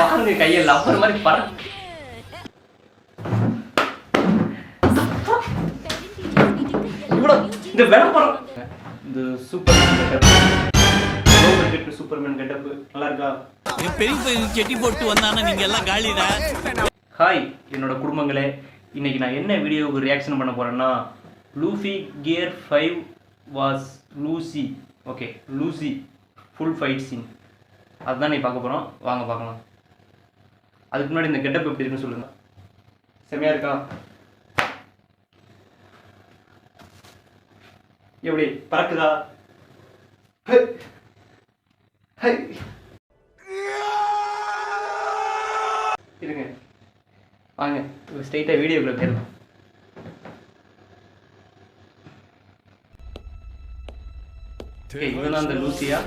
பாருங்க கையை லப்பர் மாதிரி பற இந்த விளம்பரம் இந்த சூப்பர்மேன் கெட்டப் சூப்பர்மேன் கெட்டப் நல்லா இருக்கா? பெரிய செட்டி போட்டு வந்தானா நீங்க எல்லாம் காலிடா. ஹாய் என்னோட குடும்பங்களே, இன்னைக்கு நான் என்ன வீடியோவுக்கு ரியாக்ஷன் பண்ண போறேன்னா Luffy gear 5 was Lucy. Okay, Lucy full fight scene அதுதான் நீ பார்க்க போகிறோம். வாங்க பார்க்கலாம். அதுக்கு முன்னாடி இந்த கெட்டப் எப்படி இருக்குன்னு சொல்லுங்க. செமையா இருக்கா? எப்படி பறக்குதா? இருங்க வாங்க ஸ்ட்ரெயிட்டாக வீடியோக்குள்ள போயிடலாம். இவன் அந்த லூசியா?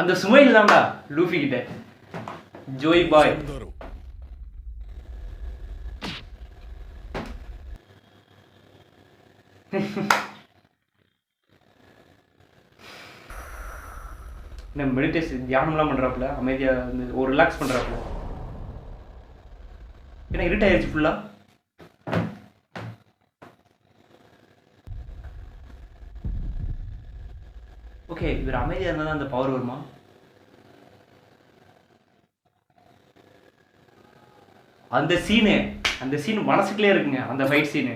அந்த சுமைல் தான்டா லூஃபி கிட்ட. ஜோய் பாய் நம்ம மெடிடேஷன் தியானம்லாம் பண்றாப்புல, அமைதியா வந்து ஒரு ரிலாக்ஸ் பண்றாப்புல. ஏன்னா இருட்டாயிருச்சு ஃபுல்லா. ஓகே, இவர் அமைதியாக இருந்தால் தான் அந்த பவர் வருமா? அந்த சீன் மனசுக்குள்ளே இருக்குங்க, அந்த ஃபைட் சீனு.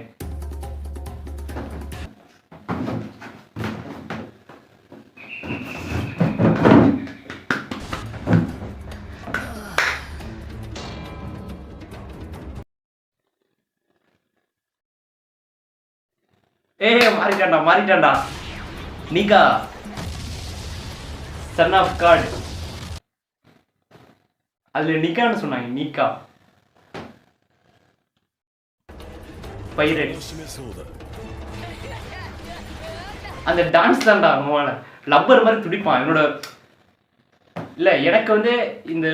மாறிட்டான்டா நீக்கா சன் ஆஃப் காட். அதுல நிக்கான்னு சொன்னாங்க. நிக்கா பைரட். அந்த டான்ஸ் தான்டா அவன் லப்பர் மாதிரி துடிப்பான். என்னோட இல்ல எனக்கு வந்து இந்த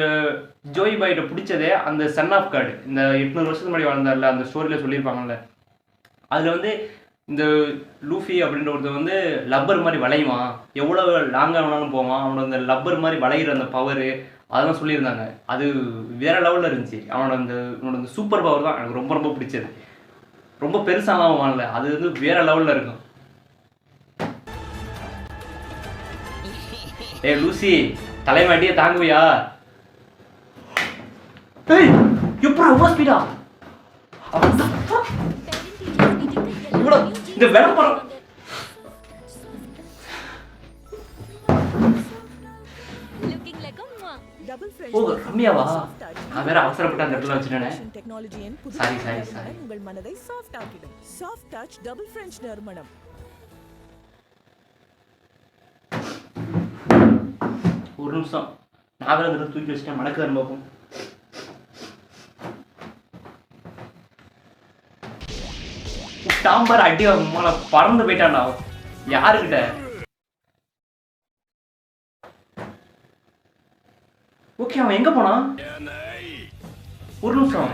ஜோய் பாய்ட்ட பிடிச்சதே அந்த சன் ஆஃப் காட். இந்த 800 வருஷத்துக்கு முன்னாடி வாழ்ந்தார்ல, அந்த ஸ்டோரியில சொல்லியிருப்பாங்கல்ல, அதுல வந்து இந்த லூஃபி அப்படின்ற ஒருத்தர் வந்து லப்பர் மாதிரி வளையுவான், எவ்வளோ லாங்காக வேணாலும் போவான், அவனோட அந்த லப்பர் மாதிரி வளைகிற அந்த பவரு அதெல்லாம் சொல்லியிருந்தாங்க. அது வேற லெவலில் இருந்துச்சு. அவனோட அந்த சூப்பர் பவர் தான் எனக்கு ரொம்ப ரொம்ப பிடிச்சது. ரொம்ப பெருசாலாம் வாங்கல, அது வந்து வேற லெவலில் இருக்கும். ஏ லூசி, தலைமாட்டியே தாங்குவியா? எப்படா அவ்வளோ ஸ்பீடா? இந்த விளம்பரம் ரம்யாவா? நான் வேற அவசரப்பட்ட அந்த இடத்துல வச்சுட்டேன். சாரி. உங்கள் மனதை சாஃப்ட் ஆக்கிடும். சாஃப்ட் டச் டபுள் ஃப்ரெஞ்ச் நறுமணம். ஒரு நிமிஷம், நான் வேற அந்த தூக்கி வச்சுட்டேன். மணக்குதான் பார்ப்போம். சாம்பார் அடி பறந்து போயிட்டான்டா. யாருக்கிட்ட? ஓகே, அவன் எங்க போனான்? ஒரு நிமிஷம்.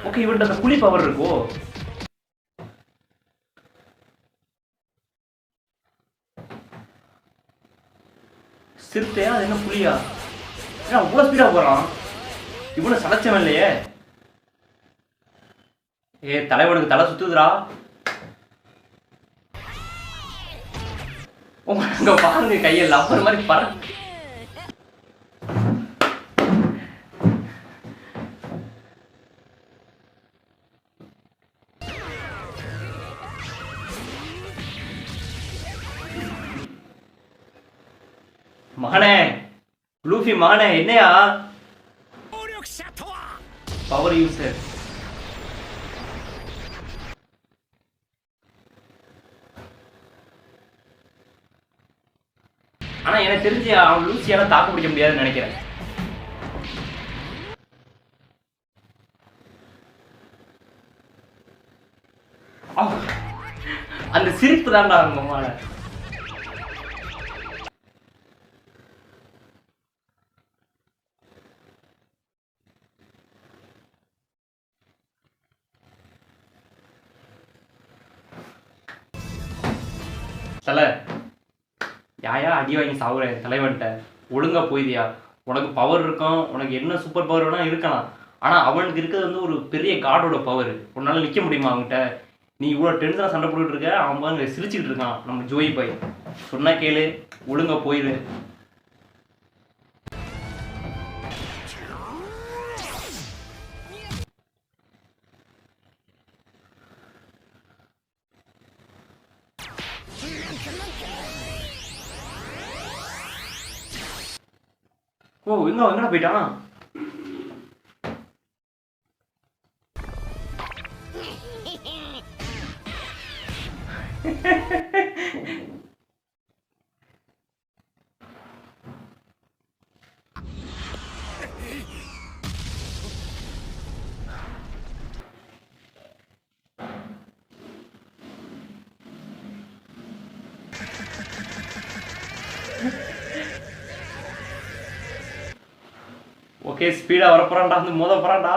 ஓகே, இவன்ட்ட அந்த புலி பவர் இருக்கோ? சிறுத்தையா? அது என்ன புலியா? ஏன்னா அவ்வளோ ஸ்பீடா போறான். இவனை சளைச்சவன் இல்லையே. தலைவனுக்கு தலை சுத்துதுரா. உங்க பாருங்க கையை லப்பர் மாதிரி பற. மகனே, லூஃபி மகனே, என்னையா பவர் யூசர்? ஆனா எனக்கு தெரிஞ்சு அவன் லூசியால தாக்கு பிடிக்க முடியாதுன்னு நினைக்கிறேன். அந்த சிரிப்பு தான்டா அவங்க. தலை யாயா அடி வாங்கி சாவுற தலைவன்ட்ட ஒழுங்கா போயிதியா. உனக்கு பவர் இருக்கும், உனக்கு என்ன சூப்பர் பவர் வேணா இருக்கலாம். ஆனா அவனுக்கு இருக்கிறது வந்து ஒரு பெரிய காடோட பவர். உன்னால நிக்க முடியுமா அவன்கிட்ட? நீ இவ்வளோ டென்ஷனாக சண்டை போட்டுட்டு இருக்க, அவன் பாருங்க சிரிச்சுக்கிட்டு இருக்கான் நம்ம ஜோய் பாய். சொன்னா கேளு, ஒழுங்கா போயிரு. ஓ எங்கடா போயிட்டான்? ஓகே ஸ்பீடா வரப்போறான்டா, வந்து மோத போறான்டா.